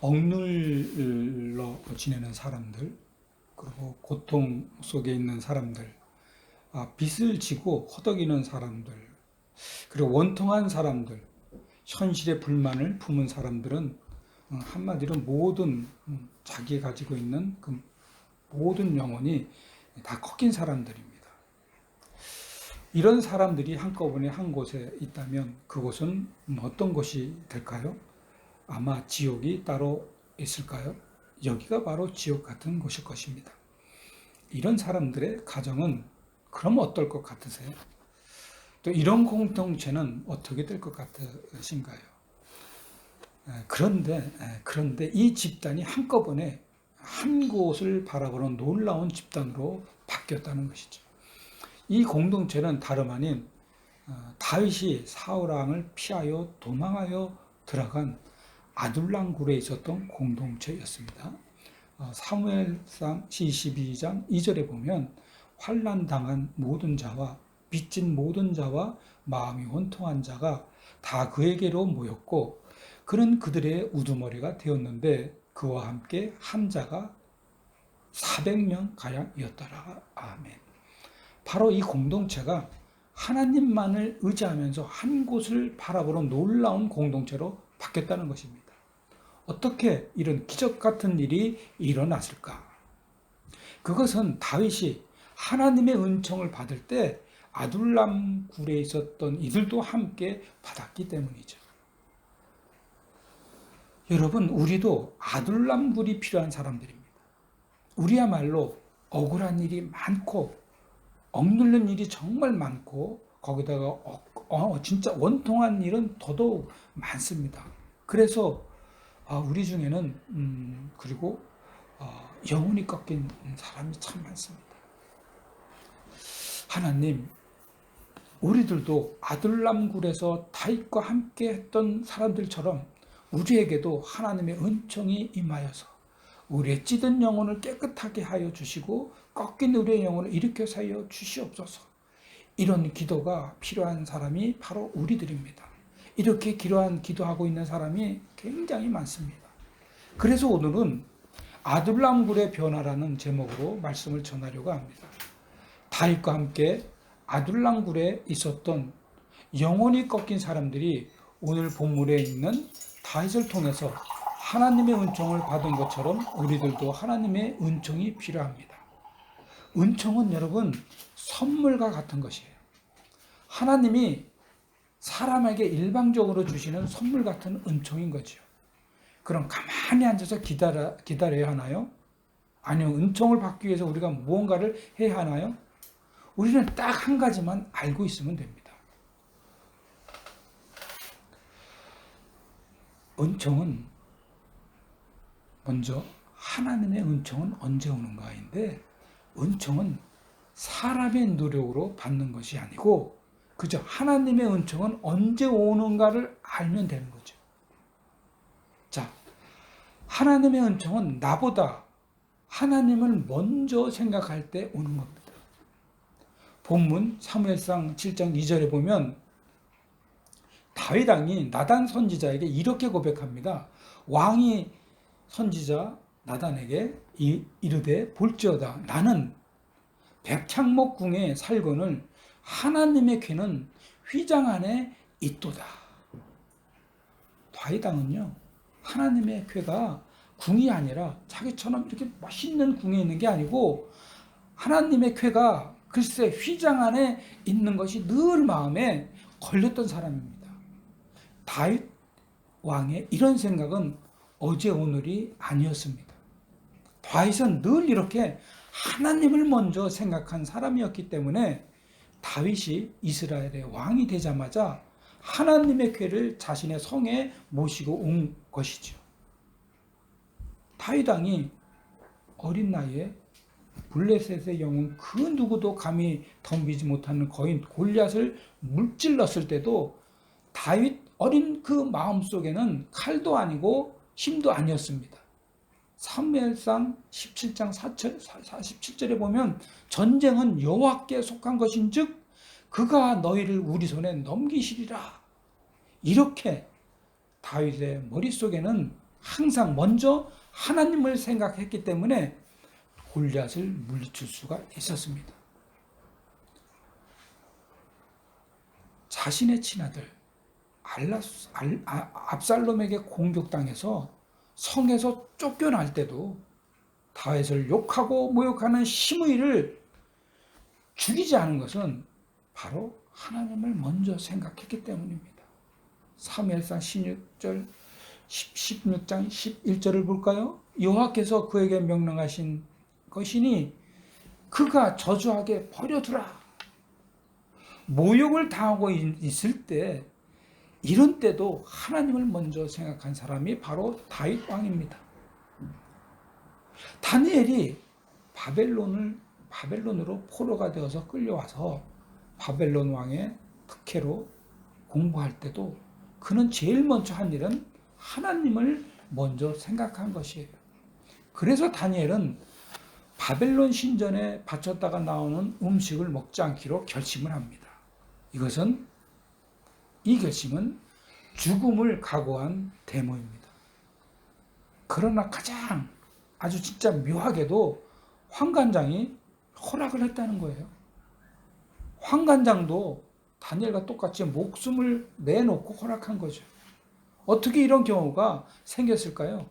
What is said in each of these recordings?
억눌러 지내는 사람들, 그리고 고통 속에 있는 사람들, 빚을 지고 허덕이는 사람들, 그리고 원통한 사람들, 현실에 불만을 품은 사람들은 한마디로 모든 자기가 가지고 있는 그 모든 영혼이 다 꺾인 사람들입니다. 이런 사람들이 한꺼번에 한 곳에 있다면 그곳은 어떤 곳이 될까요? 아마 지옥이 따로 있을까요? 여기가 바로 지옥 같은 곳일 것입니다. 이런 사람들의 가정은 그럼 어떨 것 같으세요? 또 이런 공동체는 어떻게 될 것 같으신가요? 그런데 이 집단이 한꺼번에 한 곳을 바라보는 놀라운 집단으로 바뀌었다는 것이죠. 이 공동체는 다름 아닌 다윗이 사울 왕을 피하여 도망하여 들어간 아둘람 굴에 있었던 공동체였습니다. 사무엘상 22장 2절에 보면 환난 당한 모든 자와 빚진 모든 자와 마음이 원통한 자가 다 그에게로 모였고 그는 그들의 우두머리가 되었는데 그와 함께 한 자가 400명 가량이었더라. 아멘. 바로 이 공동체가 하나님만을 의지하면서 한 곳을 바라보는 놀라운 공동체로 바뀌었다는 것입니다. 어떻게 이런 기적 같은 일이 일어났을까? 그것은 다윗이 하나님의 은총을 받을 때 아둘람 굴에 있었던 이들도 함께 받았기 때문이죠. 여러분, 우리도 아둘람 굴이 필요한 사람들입니다. 우리야말로 억울한 일이 많고 억눌린 일이 정말 많고 거기다가 진짜 원통한 일은 더더욱 많습니다. 그래서 우리 중에는 그리고 영혼이 꺾인 사람이 참 많습니다. 하나님, 우리들도 아둘람굴에서 다윗과 함께 했던 사람들처럼 우리에게도 하나님의 은총이 임하여서 우리의 찌든 영혼을 깨끗하게 하여 주시고 꺾인 우리의 영혼을 일으켜 세워 주시옵소서. 이런 기도가 필요한 사람이 바로 우리들입니다. 이렇게 기도하고 있는 사람이 굉장히 많습니다. 그래서 오늘은 아둘람굴의 변화라는 제목으로 말씀을 전하려고 합니다. 다윗과 함께 아둘람굴에 있었던 영혼이 꺾인 사람들이 오늘 본문에 있는 다윗을 통해서 하나님의 은총을 받은 것처럼 우리들도 하나님의 은총이 필요합니다. 은총은 여러분 선물과 같은 것이에요. 하나님이 사람에게 일방적으로 주시는 선물 같은 은총인 거죠. 그럼 가만히 앉아서 기다려야 하나요? 아니요, 은총을 받기 위해서 우리가 무언가를 해야 하나요? 우리는 딱 한 가지만 알고 있으면 됩니다. 은총은 먼저 하나님의 은총은 언제 오는가인데 은총은 사람의 노력으로 받는 것이 아니고 그저 하나님의 은총은 언제 오는가를 알면 되는 거죠. 자, 하나님의 은총은 나보다 하나님을 먼저 생각할 때 오는 겁니다. 본문 사무엘상 7장 2절에 보면 다윗 왕이 나단 선지자에게 이렇게 고백합니다. 왕이 선지자 나단에게 이르되 볼지어다 나는 백향목 궁에 살거늘 하나님의 궤는 휘장 안에 있도다. 다윗 왕은요 하나님의 궤가 궁이 아니라 자기처럼 이렇게 멋있는 궁에 있는 게 아니고 하나님의 궤가 글쎄 휘장 안에 있는 것이 늘 마음에 걸렸던 사람입니다. 다윗 왕의 이런 생각은 어제 오늘이 아니었습니다. 다윗은 늘 이렇게 하나님을 먼저 생각한 사람이었기 때문에 다윗이 이스라엘의 왕이 되자마자 하나님의 궤를 자신의 성에 모시고 온 것이죠. 다윗 왕이 어린 나이에 블레셋의 영웅 그 누구도 감히 덤비지 못하는 거인 골리앗을 물질렀을 때도 다윗 어린 그 마음속에는 칼도 아니고 힘도 아니었습니다. 사무엘상 17장 47절에 보면 전쟁은 여호와께 속한 것인즉 그가 너희를 우리 손에 넘기시리라. 이렇게 다윗의 머릿속에는 항상 먼저 하나님을 생각했기 때문에 골리앗을 물리칠 수가 있었습니다. 자신의 친아들 압살롬에게 공격당해서 성에서 쫓겨날 때도 다윗을 욕하고 모욕하는 시므이를 죽이지 않은 것은 바로 하나님을 먼저 생각했기 때문입니다. 사무엘상 16장 11절을 볼까요? 여호와께서 그에게 명령하신 것이니 그가 저주하게 버려두라. 모욕을 당하고 있을 때, 이런 때도 하나님을 먼저 생각한 사람이 바로 다윗 왕입니다. 다니엘이 바벨론으로 포로가 되어서 끌려와서 바벨론 왕의 특혜로 공부할 때도 그는 제일 먼저 한 일은 하나님을 먼저 생각한 것이에요. 그래서 다니엘은 바벨론 신전에 바쳤다가 나오는 음식을 먹지 않기로 결심을 합니다. 이 결심은 죽음을 각오한 데모입니다. 그러나 가장 아주 진짜 묘하게도 환관장이 허락을 했다는 거예요. 환관장도 다니엘과 똑같이 목숨을 내놓고 허락한 거죠. 어떻게 이런 경우가 생겼을까요?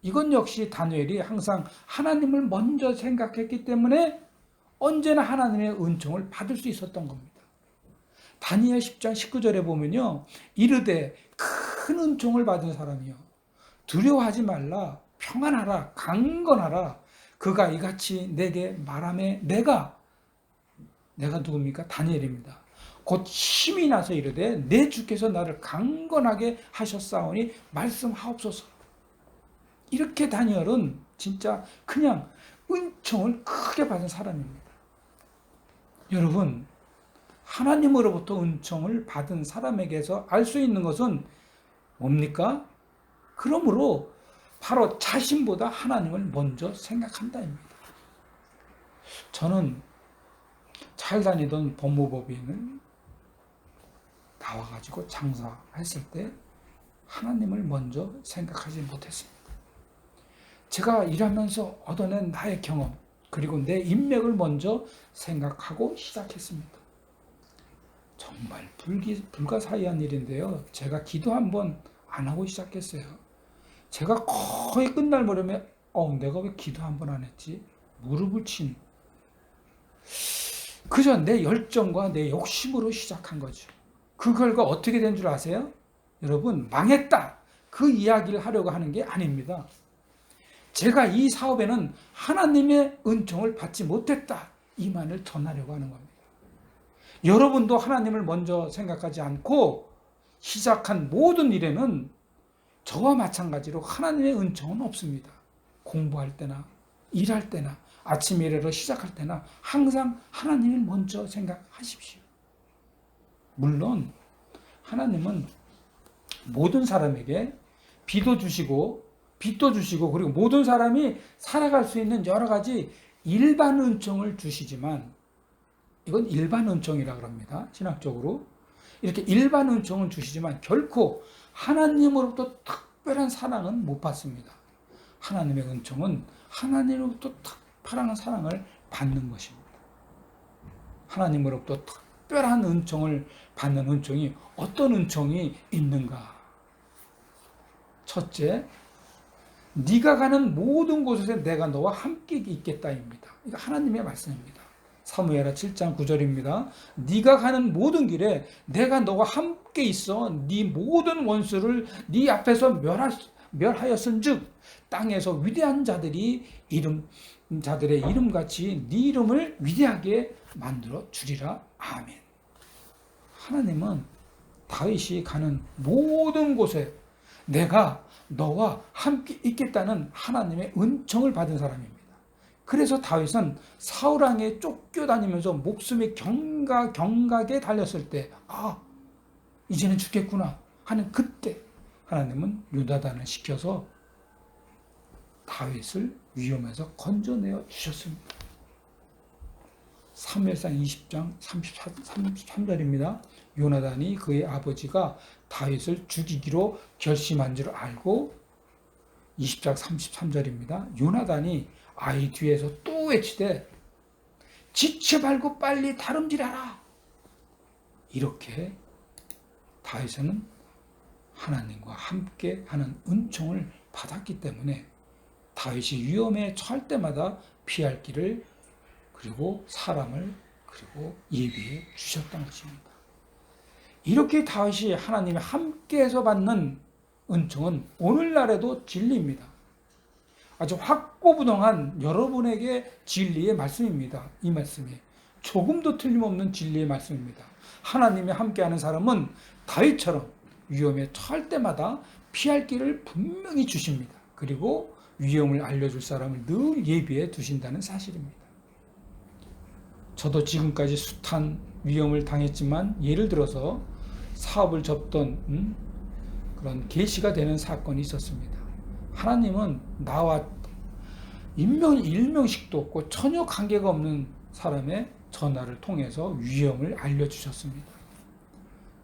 이건 역시 다니엘이 항상 하나님을 먼저 생각했기 때문에 언제나 하나님의 은총을 받을 수 있었던 겁니다. 다니엘 10장 19절에 보면요, 이르되 큰 은총을 받은 사람이요 두려워하지 말라, 평안하라, 강건하라. 그가 이같이 내게 말하매 내가 누굽니까? 다니엘입니다. 곧 힘이 나서 이르되 내 주께서 나를 강건하게 하셨사오니 말씀하옵소서. 이렇게 다니엘은 진짜 그냥 은총을 크게 받은 사람입니다. 여러분, 하나님으로부터 은총을 받은 사람에게서 알 수 있는 것은 뭡니까? 그러므로 바로 자신보다 하나님을 먼저 생각한다입니다. 저는 잘 다니던 법무법인을 나와가지고 장사했을 때 하나님을 먼저 생각하지 못했습니다. 제가 일하면서 얻어낸 나의 경험, 그리고 내 인맥을 먼저 생각하고 시작했습니다. 정말 불가사의한 일인데요. 제가 기도 한번 안 하고 시작했어요. 제가 거의 끝날 무렵에 내가 왜 기도 한번 안 했지? 무릎을 친. 그저 내 열정과 내 욕심으로 시작한 거죠. 그 결과 어떻게 된 줄 아세요? 여러분, 망했다. 그 이야기를 하려고 하는 게 아닙니다. 제가 이 사업에는 하나님의 은총을 받지 못했다. 이만을 전하려고 하는 겁니다. 여러분도 하나님을 먼저 생각하지 않고 시작한 모든 일에는 저와 마찬가지로 하나님의 은총은 없습니다. 공부할 때나 일할 때나 아침 일하러 시작할 때나 항상 하나님을 먼저 생각하십시오. 물론 하나님은 모든 사람에게 비도 주시고 빚도 주시고 그리고 모든 사람이 살아갈 수 있는 여러 가지 일반 은총을 주시지만, 이건 일반 은총이라고 합니다. 신학적으로. 이렇게 일반 은총을 주시지만 결코 하나님으로부터 특별한 사랑은 못 받습니다. 하나님의 은총은 하나님으로부터 특별한 사랑을 받는 것입니다. 하나님으로부터 특별한 은총을 받는 은총이 어떤 은총이 있는가? 첫째, 네가 가는 모든 곳에서 내가 너와 함께 있겠다입니다. 이거 하나님의 말씀입니다. 사무엘하 7장 9절입니다. 네가 가는 모든 길에 내가 너와 함께 있어 네 모든 원수를 네 앞에서 멸하였은즉 땅에서 위대한 자들의 이름같이 네 이름을 위대하게 만들어 주리라. 아멘. 하나님은 다윗이 가는 모든 곳에 내가 너와 함께 있겠다는 하나님의 은총을 받은 사람입니다. 그래서 다윗은 사울 왕에 쫓겨다니면서 목숨이 경각에 달렸을 때 이제는 죽겠구나 하는 그때 하나님은 요나단을 시켜서 다윗을 위험에서 건져내어 주셨습니다. 사무엘상 20장 33절입니다. 요나단이 그의 아버지가 다윗을 죽이기로 결심한 줄 알고 20장 33절입니다. 요나단이 아이 뒤에서 또 외치되 지체 말고 빨리 다름질하라. 이렇게 다윗은 하나님과 함께 하는 은총을 받았기 때문에 다윗이 위험에 처할 때마다 피할 길을 그리고 사람을 그리고 예비해 주셨던 것입니다. 이렇게 다윗이 하나님이 함께해서 받는 은총은 오늘날에도 진리입니다. 아주 확고부동한 여러분에게 진리의 말씀입니다. 이 말씀이 조금도 틀림없는 진리의 말씀입니다. 하나님이 함께하는 사람은 다윗처럼 위험에 처할 때마다 피할 길을 분명히 주십니다. 그리고 위험을 알려줄 사람을 늘 예비해 두신다는 사실입니다. 저도 지금까지 숱한 위험을 당했지만 예를 들어서 사업을 접던 그런 계시가 되는 사건이 있었습니다. 하나님은 나와 일명식도 없고 전혀 관계가 없는 사람의 전화를 통해서 위험을 알려주셨습니다.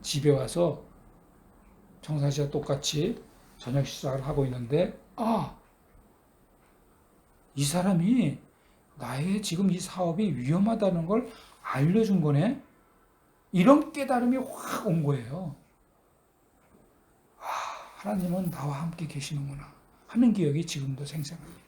집에 와서 정상씨와 똑같이 저녁 식사를 하고 있는데 이 사람이 나의 지금 이 사업이 위험하다는 걸 알려준 거네? 이런 깨달음이 확 온 거예요. 하나님은 나와 함께 계시는구나 하는 기억이 지금도 생생합니다.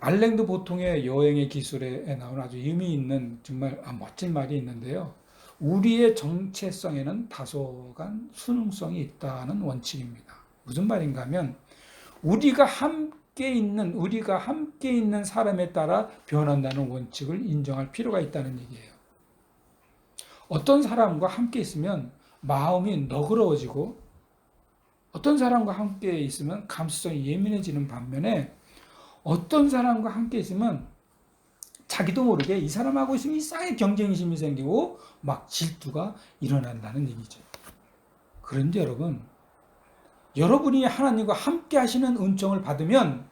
알랭드 보통의 여행의 기술에 나온 아주 의미 있는 정말 멋진 말이 있는데요. 우리의 정체성에는 다소간 순응성이 있다는 원칙입니다. 무슨 말인가 하면 우리가 함께 있는 사람에 따라 변한다는 원칙을 인정할 필요가 있다는 얘기예요. 어떤 사람과 함께 있으면 마음이 너그러워지고 어떤 사람과 함께 있으면 감수성이 예민해지는 반면에 어떤 사람과 함께 있으면 자기도 모르게 이 사람하고 있으면 이상하게 경쟁심이 생기고 막 질투가 일어난다는 얘기죠. 그런데 여러분이 하나님과 함께 하시는 은총을 받으면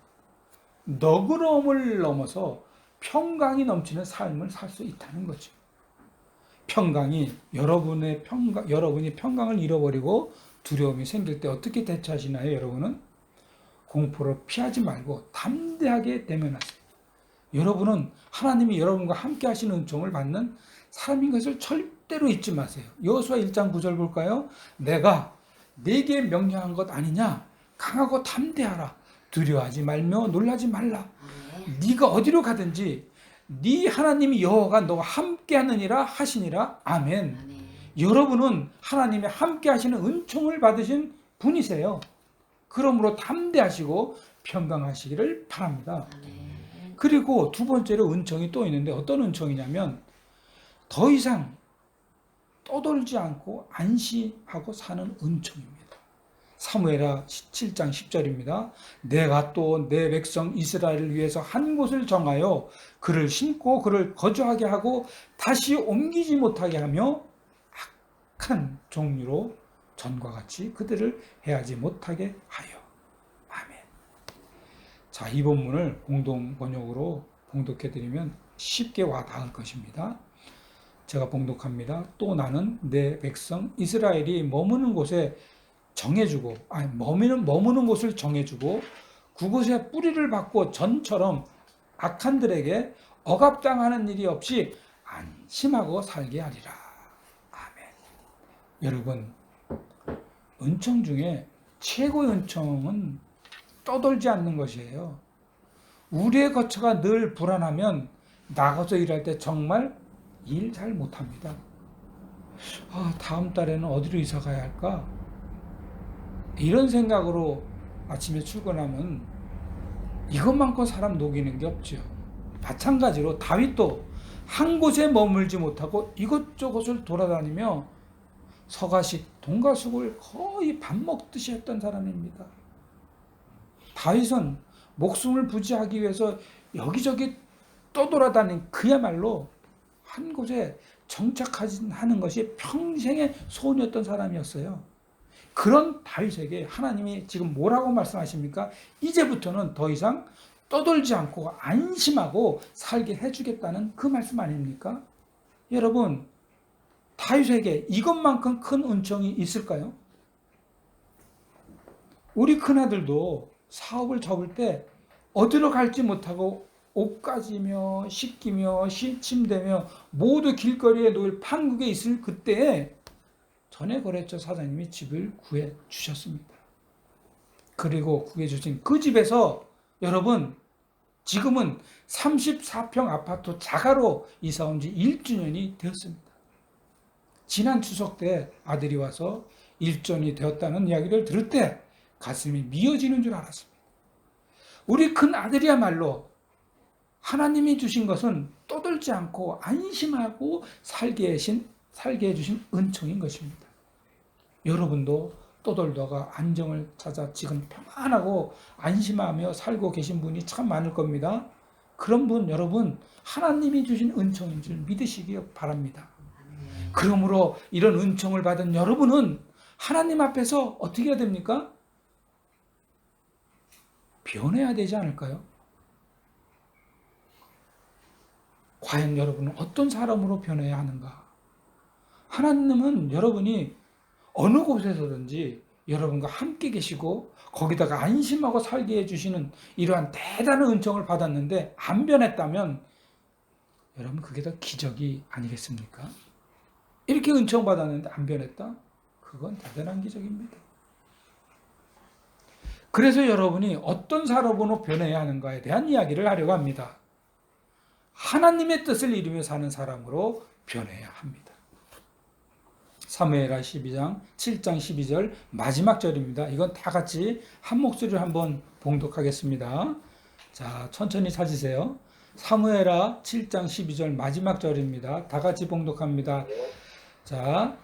너그러움을 넘어서 평강이 넘치는 삶을 살 수 있다는 거죠. 여러분이 평강을 잃어버리고 두려움이 생길 때 어떻게 대처하시나요? 여러분은 공포를 피하지 말고 담대하게 대면하세요. 여러분은 하나님이 여러분과 함께 하시는 은총을 받는 사람인 것을 절대로 잊지 마세요. 여호수아 1장 9절 볼까요? 내가 네게 명령한 것 아니냐? 강하고 담대하라. 두려워하지 말며 놀라지 말라. 네가 어디로 가든지 네 하나님이 여호와가 너와 함께 하느니라 하시니라. 아멘. 여러분은 하나님이 함께 하시는 은총을 받으신 분이세요. 그러므로 담대하시고 평강하시기를 바랍니다. 그리고 두 번째로 은총이 또 있는데 어떤 은총이냐면 더 이상 떠돌지 않고 안심하고 사는 은총입니다. 사무엘하 7장 10절입니다. 내가 또 내 백성 이스라엘을 위해서 한 곳을 정하여 그를 심고 그를 거주하게 하고 다시 옮기지 못하게 하며 악한 종류로 전과 같이 그들을 해하지 못하게 하여. 아멘. 자, 이 본문을 공동 번역으로 봉독해드리면 쉽게 와 닿을 것입니다. 제가 봉독합니다. 또 나는 내 백성 이스라엘이 머무는 곳을 정해주고 그곳에 뿌리를 박고 전처럼 악한들에게 억압당하는 일이 없이 안심하고 살게 하리라. 아멘. 여러분, 은총 중에 최고의 은총은 떠돌지 않는 것이에요. 우리의 거처가 늘 불안하면 나가서 일할 때 정말 일 잘 못합니다. 다음 달에는 어디로 이사 가야 할까? 이런 생각으로 아침에 출근하면 이것만큼 사람 녹이는 게 없죠. 마찬가지로 다윗도 한 곳에 머물지 못하고 이것저것을 돌아다니며 서가식 동가숙을 거의 밥 먹듯이 했던 사람입니다. 다윗은 목숨을 부지하기 위해서 여기저기 떠돌아다닌 그야말로 한 곳에 정착하는 것이 평생의 소원이었던 사람이었어요. 그런 다윗에게 하나님이 지금 뭐라고 말씀하십니까? 이제부터는 더 이상 떠돌지 않고 안심하고 살게 해주겠다는 그 말씀 아닙니까? 여러분, 다윗에게 이것만큼 큰 은총이 있을까요? 우리 큰아들도 사업을 접을 때 어디로 갈지 못하고 옷가지며 씻기며 침대며 모두 길거리에 놓일 판국에 있을 그때에 전해거래처 사장님이 집을 구해 주셨습니다. 그리고 구해 주신 그 집에서 여러분 지금은 34평 아파트 자가로 이사 온 지 1주년이 되었습니다. 지난 추석 때 아들이 와서 1주년이 되었다는 이야기를 들을 때 가슴이 미어지는 줄 알았습니다. 우리 큰 아들이야말로 하나님이 주신 것은 떠들지 않고 안심하고 살게 해주신 은총인 것입니다. 여러분도 떠돌다가 안정을 찾아 지금 평안하고 안심하며 살고 계신 분이 참 많을 겁니다. 그런 분 여러분 하나님이 주신 은총인 줄 믿으시기 바랍니다. 그러므로 이런 은총을 받은 여러분은 하나님 앞에서 어떻게 해야 됩니까? 변해야 되지 않을까요? 과연 여러분은 어떤 사람으로 변해야 하는가? 하나님은 여러분이 어느 곳에서든지 여러분과 함께 계시고 거기다가 안심하고 살게 해주시는 이러한 대단한 은총을 받았는데 안 변했다면 여러분 그게 더 기적이 아니겠습니까? 이렇게 은총 받았는데 안 변했다? 그건 대단한 기적입니다. 그래서 여러분이 어떤 사람으로 변해야 하는가에 대한 이야기를 하려고 합니다. 하나님의 뜻을 이루며 사는 사람으로 변해야 합니다. 사무엘하 12장 7장 12절 마지막 절입니다. 이건 다 같이 한 목소리로 한번 봉독하겠습니다. 자, 천천히 찾으세요. 사무엘하 7장 12절 마지막 절입니다. 다 같이 봉독합니다. 자,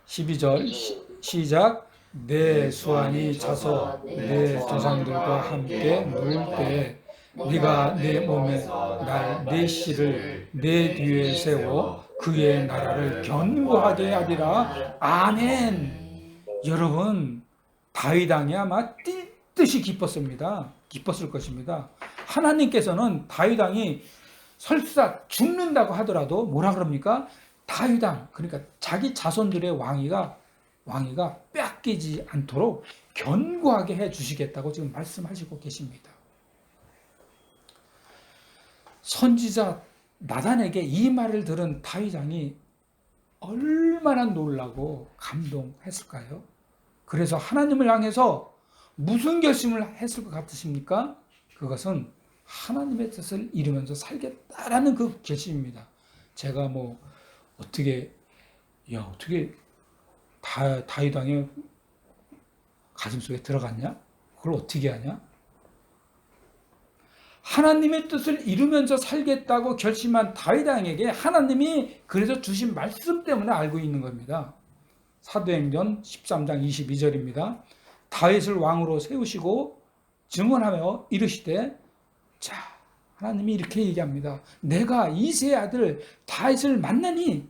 12절 시작. 내 수완이 차서 내 조상들과 함께 놀 때 네가 내 몸에 날 내 씨를 내 뒤에 세워 그의 나라를 견고하게 하리라. 아멘. 여러분 다윗 왕이 아마 뛸 듯이 기뻤습니다. 기뻤을 것입니다. 하나님께서는 다윗 왕이 설사 죽는다고 하더라도 뭐라 그럽니까? 다윗 왕 그러니까 자기 자손들의 왕위가 뺏기지 않도록 견고하게 해 주시겠다고 지금 말씀하시고 계십니다. 선지자 나단에게 이 말을 들은 다윗 왕이 얼마나 놀라고 감동했을까요? 그래서 하나님을 향해서 무슨 결심을 했을 것 같으십니까? 그것은 하나님의 뜻을 이루면서 살겠다라는 그 결심입니다. 제가 뭐 어떻게 다윗 왕의 가슴속에 들어갔냐? 그걸 어떻게 하냐? 하나님의 뜻을 이루면서 살겠다고 결심한 다윗 왕에게 하나님이 그래서 주신 말씀 때문에 알고 있는 겁니다. 사도행전 13장 22절입니다. 다윗을 왕으로 세우시고 증언하며 이르시되 자 하나님이 이렇게 얘기합니다. 내가 이새의 아들 다윗을 만나니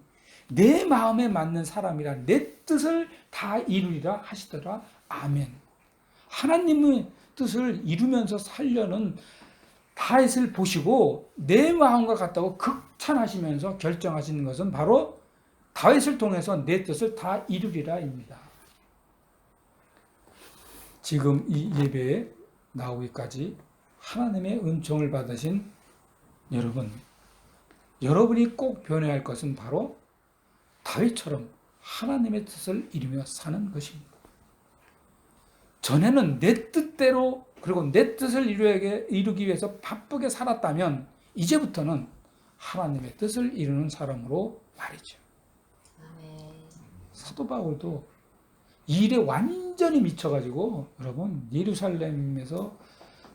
내 마음에 맞는 사람이라 내 뜻을 다 이루리라 하시더라. 아멘. 하나님의 뜻을 이루면서 살려는 다윗을 보시고 내 마음과 같다고 극찬하시면서 결정하시는 것은 바로 다윗을 통해서 내 뜻을 다 이루리라입니다. 지금 이 예배에 나오기까지 하나님의 은총을 받으신 여러분이 꼭 변해야 할 것은 바로 다윗처럼 하나님의 뜻을 이루며 사는 것입니다. 전에는 내 뜻대로 그리고 내 뜻을 이루기 위해서 바쁘게 살았다면 이제부터는 하나님의 뜻을 이루는 사람으로 말이죠. 사도 바울도 이 일에 완전히 미쳐가지고 여러분 예루살렘에서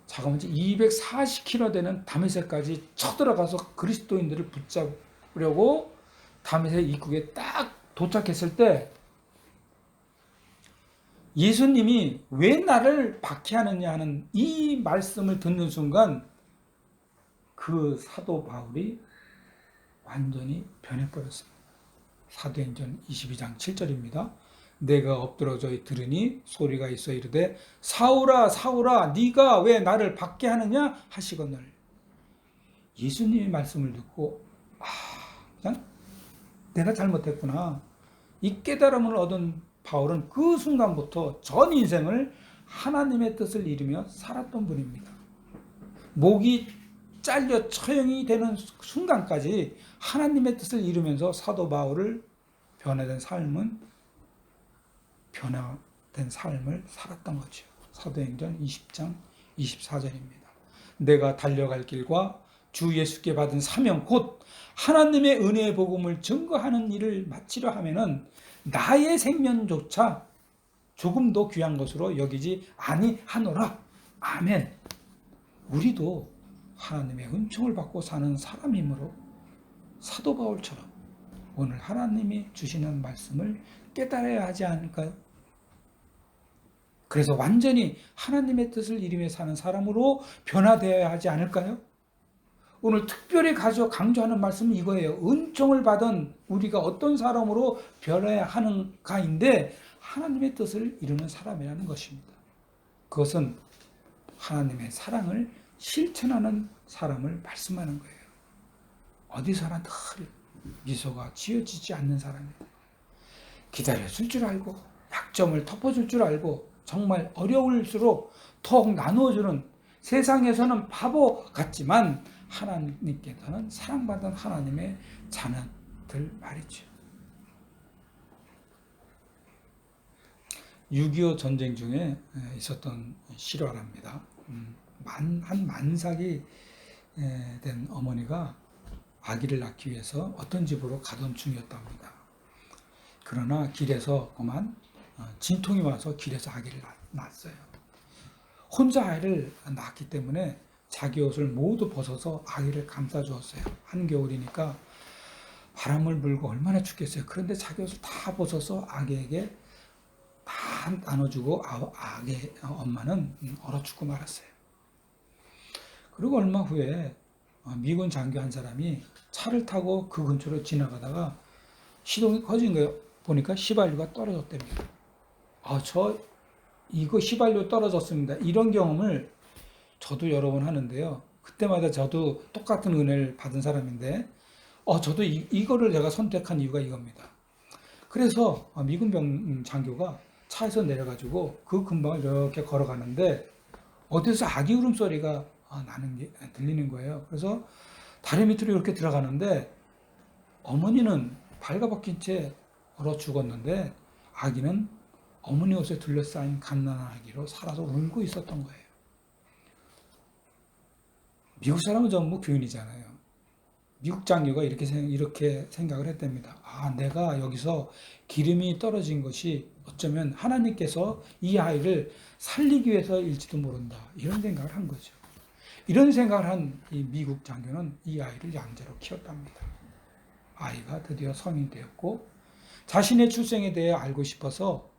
자그마치 240km 되는 다메섹까지 쳐들어가서 그리스도인들을 붙잡으려고 다메섹 입국에 딱 도착했을 때 예수님이 왜 나를 박해하느냐 하는 이 말씀을 듣는 순간 그 사도 바울이 완전히 변해버렸습니다. 사도행전 22장 7절입니다. 내가 엎드러져 들으니 소리가 있어 이르되 사울아 사울아 네가 왜 나를 박해하느냐 하시거늘. 예수님의 말씀을 듣고 그냥 내가 잘못했구나. 이 깨달음을 얻은 바울은 그 순간부터 전 인생을 하나님의 뜻을 이루며 살았던 분입니다. 목이 잘려 처형이 되는 순간까지 하나님의 뜻을 이루면서 사도 바울을 변화된 삶을 살았던 거죠. 사도행전 20장 24절입니다. 내가 달려갈 길과 주 예수께 받은 사명 곧 하나님의 은혜의 복음을 증거하는 일을 마치려 하면은 나의 생명조차 조금도 귀한 것으로 여기지 아니하노라. 아멘. 우리도 하나님의 은총을 받고 사는 사람이므로 사도 바울처럼 오늘 하나님이 주시는 말씀을 깨달아야 하지 않을까요? 그래서 완전히 하나님의 뜻을 이루며 사는 사람으로 변화되어야 하지 않을까요? 오늘 특별히 강조하는 말씀은 이거예요. 은총을 받은 우리가 어떤 사람으로 변해야 하는가인데 하나님의 뜻을 이루는 사람이라는 것입니다. 그것은 하나님의 사랑을 실천하는 사람을 말씀하는 거예요. 어디서나 늘 미소가 지어지지 않는 사람이에요. 기다려줄 줄 알고 약점을 덮어줄 줄 알고 정말 어려울수록 더욱 나누어주는 세상에서는 바보 같지만 하나님께서는 사랑받은 하나님의 자녀들 말이죠. 6.25 전쟁 중에 있었던 실화랍니다. 한 만삭이 된 어머니가 아기를 낳기 위해서 어떤 집으로 가던 중이었답니다. 그러나 길에서 그만 진통이 와서 길에서 아기를 낳았어요. 혼자 아이를 낳았기 때문에 자기 옷을 모두 벗어서 아기를 감싸주었어요. 한겨울이니까 바람을 불고 얼마나 춥겠어요. 그런데 자기 옷을 다 벗어서 아기에게 다 나눠주고 아기 엄마는 얼어 죽고 말았어요. 그리고 얼마 후에 미군 장교 한 사람이 차를 타고 그 근처로 지나가다가 시동이 꺼진 거예요. 보니까 휘발유가 떨어졌답니다. 이거 휘발유 떨어졌습니다. 이런 경험을 저도 여러 번 하는데요. 그때마다 저도 똑같은 은혜를 받은 사람인데, 저도 이거를 내가 선택한 이유가 이겁니다. 그래서 미군 장교가 차에서 내려가지고 그 근방을 이렇게 걸어가는데 어디서 아기 울음소리가 들리는 거예요. 그래서 다리 밑으로 이렇게 들어가는데 어머니는 발가벗긴 채 얼어 죽었는데 아기는 어머니 옷에 둘러싸인 갓난한 아기로 살아서 울고 있었던 거예요. 미국 사람은 전부 교인이잖아요. 미국 장교가 이렇게 생각을 했답니다. 내가 여기서 기름이 떨어진 것이 어쩌면 하나님께서 이 아이를 살리기 위해서일지도 모른다. 이런 생각을 한 거죠. 이런 생각을 한 이 미국 장교는 이 아이를 양자로 키웠답니다. 아이가 드디어 성인이 되었고 자신의 출생에 대해 알고 싶어서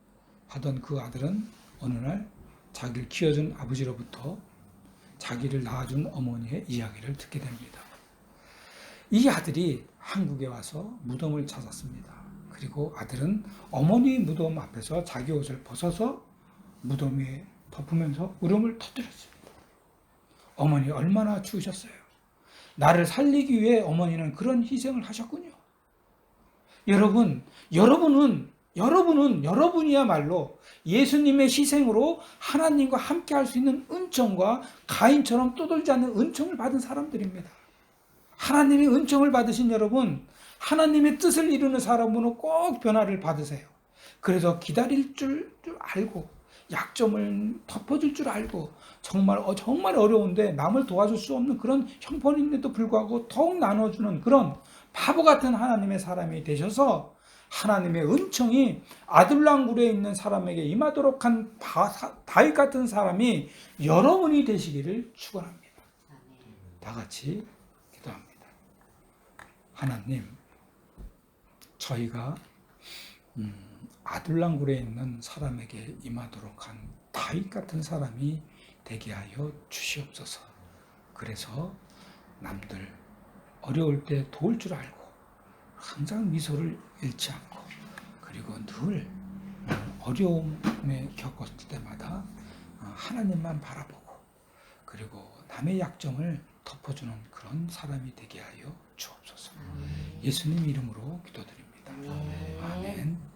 하던 그 아들은 어느 날 자기를 키워준 아버지로부터 자기를 낳아준 어머니의 이야기를 듣게 됩니다. 이 아들이 한국에 와서 무덤을 찾았습니다. 그리고 아들은 어머니 무덤 앞에서 자기 옷을 벗어서 무덤 위에 덮으면서 울음을 터뜨렸습니다. 어머니 얼마나 추우셨어요. 나를 살리기 위해 어머니는 그런 희생을 하셨군요. 여러분이야말로 예수님의 희생으로 하나님과 함께 할 수 있는 은총과 가인처럼 떠돌지 않는 은총을 받은 사람들입니다. 하나님의 은총을 받으신 여러분, 하나님의 뜻을 이루는 사람으로 꼭 변화를 받으세요. 그래서 기다릴 줄 알고 약점을 덮어줄 줄 알고 정말 어려운데 남을 도와줄 수 없는 그런 형편인데도 불구하고 더욱 나눠주는 그런 바보 같은 하나님의 사람이 되셔서 하나님의 은총이 아둘람굴에 있는 사람에게 임하도록 한 다윗 같은 사람이 여러분이 되시기를 축원합니다. 다 같이 기도합니다. 하나님, 저희가 아둘람굴에 있는 사람에게 임하도록 한 다윗 같은 사람이 되게 하여 주시옵소서. 그래서 남들 어려울 때 도울 줄 알고 항상 미소를 잃지 않고 그리고 늘 어려움에 겪었을 때마다 하나님만 바라보고 그리고 남의 약점을 덮어주는 그런 사람이 되게 하여 주옵소서. 예수님 이름으로 기도드립니다. 아멘.